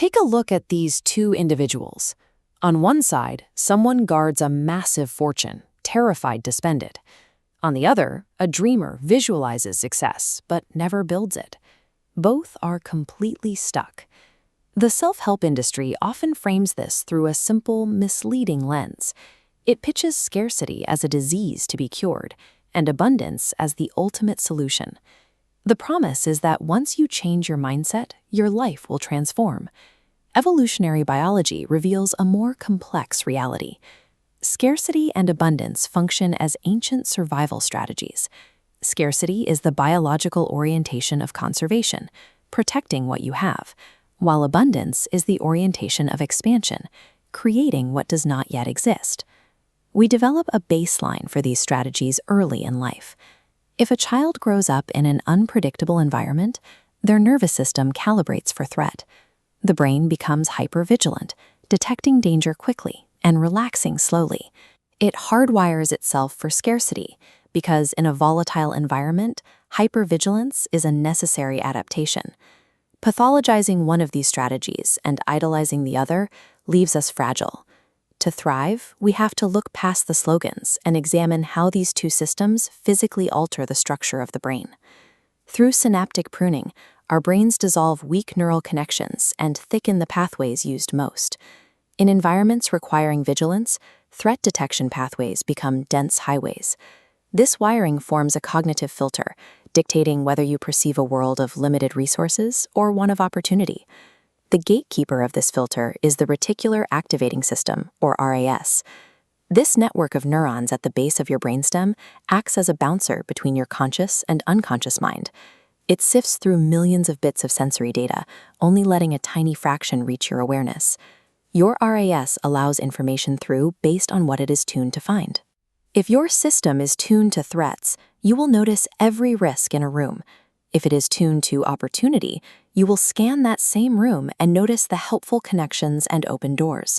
Take a look at these two individuals. On one side, someone guards a massive fortune, terrified to spend it. On the other, a dreamer visualizes success, but never builds it. Both are completely stuck. The self-help industry often frames this through a simple, misleading lens. It pitches scarcity as a disease to be cured, and abundance as the ultimate solution. The promise is that once you change your mindset, your life will transform. Evolutionary biology reveals a more complex reality. Scarcity and abundance function as ancient survival strategies. Scarcity is the biological orientation of conservation, protecting what you have, while abundance is the orientation of expansion, creating what does not yet exist. We develop a baseline for these strategies early in life. If a child grows up in an unpredictable environment, their nervous system calibrates for threat. The brain becomes hypervigilant, detecting danger quickly and relaxing slowly. It hardwires itself for scarcity because in a volatile environment, hypervigilance is a necessary adaptation. Pathologizing one of these strategies and idolizing the other leaves us fragile. To thrive, we have to look past the slogans and examine how these two systems physically alter the structure of the brain. Through synaptic pruning, our brains dissolve weak neural connections and thicken the pathways used most. In environments requiring vigilance, threat detection pathways become dense highways. This wiring forms a cognitive filter, dictating whether you perceive a world of limited resources or one of opportunity. The gatekeeper of this filter is the reticular activating system, or RAS. This network of neurons at the base of your brainstem acts as a bouncer between your conscious and unconscious mind. It sifts through millions of bits of sensory data, only letting a tiny fraction reach your awareness. Your RAS allows information through based on what it is tuned to find. If your system is tuned to threats, you will notice every risk in a room. If it is tuned to opportunity, you will scan that same room and notice the helpful connections and open doors.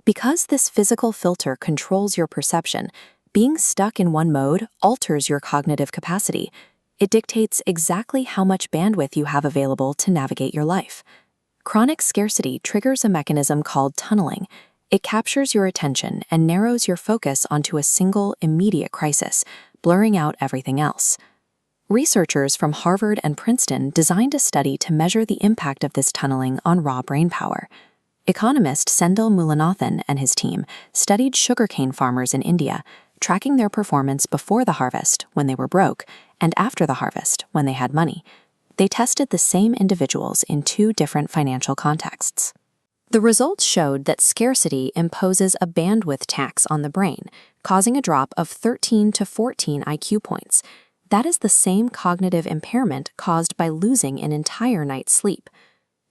Because this physical filter controls your perception, being stuck in one mode alters your cognitive capacity. It dictates exactly how much bandwidth you have available to navigate your life. Chronic scarcity triggers a mechanism called tunneling. It captures your attention and narrows your focus onto a single, immediate crisis, blurring out everything else. Researchers from Harvard and Princeton designed a study to measure the impact of this tunneling on raw brain power. Economist Sendil Mullainathan and his team studied sugarcane farmers in India, tracking their performance before the harvest, when they were broke, and after the harvest, when they had money. They tested the same individuals in two different financial contexts. The results showed that scarcity imposes a bandwidth tax on the brain, causing a drop of 13 to 14 IQ points. That is the same cognitive impairment caused by losing an entire night's sleep.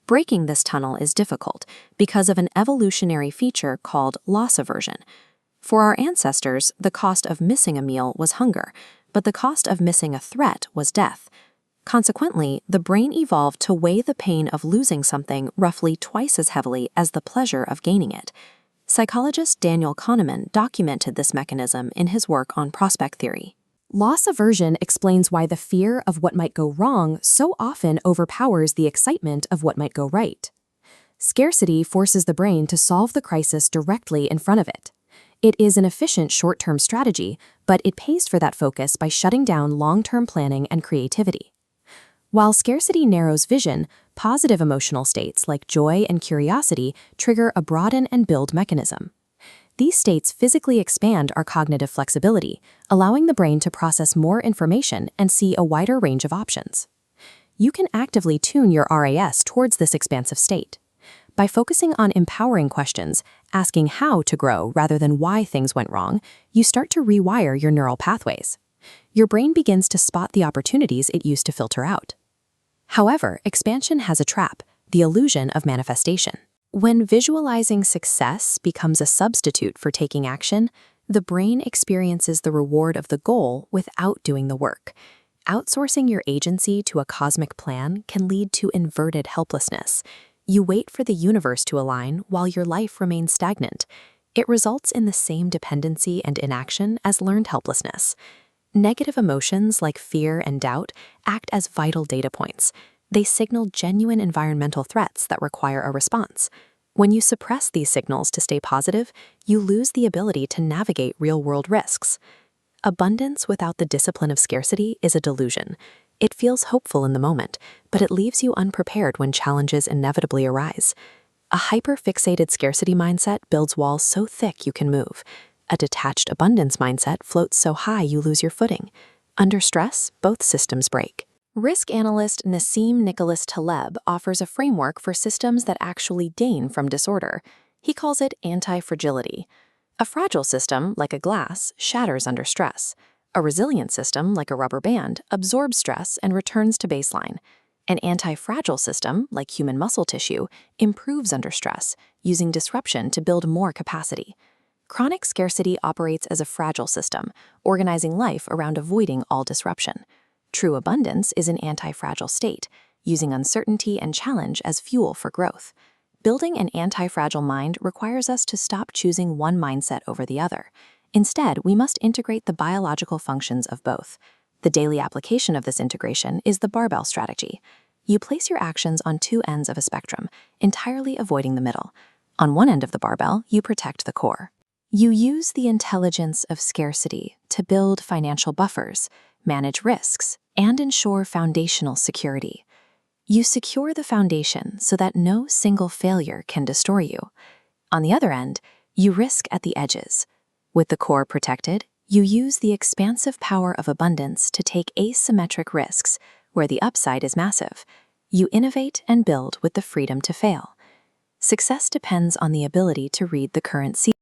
Breaking this tunnel is difficult because of an evolutionary feature called loss aversion. For our ancestors, the cost of missing a meal was hunger, but the cost of missing a threat was death. Consequently, the brain evolved to weigh the pain of losing something roughly twice as heavily as the pleasure of gaining it. Psychologist Daniel Kahneman documented this mechanism in his work on prospect theory. Loss aversion explains why the fear of what might go wrong so often overpowers the excitement of what might go right. Scarcity forces the brain to solve the crisis directly in front of it. It is an efficient short-term strategy, but it pays for that focus by shutting down long-term planning and creativity. While scarcity narrows vision, positive emotional states like joy and curiosity trigger a broaden and build mechanism. These states physically expand our cognitive flexibility, allowing the brain to process more information and see a wider range of options. You can actively tune your RAS towards this expansive state. By focusing on empowering questions, asking how to grow rather than why things went wrong, you start to rewire your neural pathways. Your brain begins to spot the opportunities it used to filter out. However, expansion has a trap, the illusion of manifestation. When visualizing success becomes a substitute for taking action, the brain experiences the reward of the goal without doing the work. Outsourcing your agency to a cosmic plan can lead to inverted helplessness. You wait for the universe to align while your life remains stagnant. It results in the same dependency and inaction as learned helplessness. Negative emotions like fear and doubt act as vital data points. They signal genuine environmental threats that require a response. When you suppress these signals to stay positive, you lose the ability to navigate real-world risks. Abundance without the discipline of scarcity is a delusion. It feels hopeful in the moment, but it leaves you unprepared when challenges inevitably arise. A hyper-fixated scarcity mindset builds walls so thick you can move. A detached abundance mindset floats so high you lose your footing. Under stress, both systems break. Risk analyst Nassim Nicholas Taleb offers a framework for systems that actually gain from disorder. He calls it anti-fragility. A fragile system, like a glass, shatters under stress. A resilient system, like a rubber band, absorbs stress and returns to baseline. An anti-fragile system, like human muscle tissue, improves under stress, using disruption to build more capacity. Chronic scarcity operates as a fragile system, organizing life around avoiding all disruption. True abundance is an anti-fragile state, using uncertainty and challenge as fuel for growth. Building an anti-fragile mind requires us to stop choosing one mindset over the other. Instead, we must integrate the biological functions of both. The daily application of this integration is the barbell strategy. You place your actions on two ends of a spectrum, entirely avoiding the middle. On one end of the barbell, you protect the core. You use the intelligence of scarcity to build financial buffers, manage risks, and ensure foundational security. You secure the foundation so that no single failure can destroy you. On the other end, you risk at the edges. With the core protected, you use the expansive power of abundance to take asymmetric risks where the upside is massive. You innovate and build with the freedom to fail. Success depends on the ability to read the current season.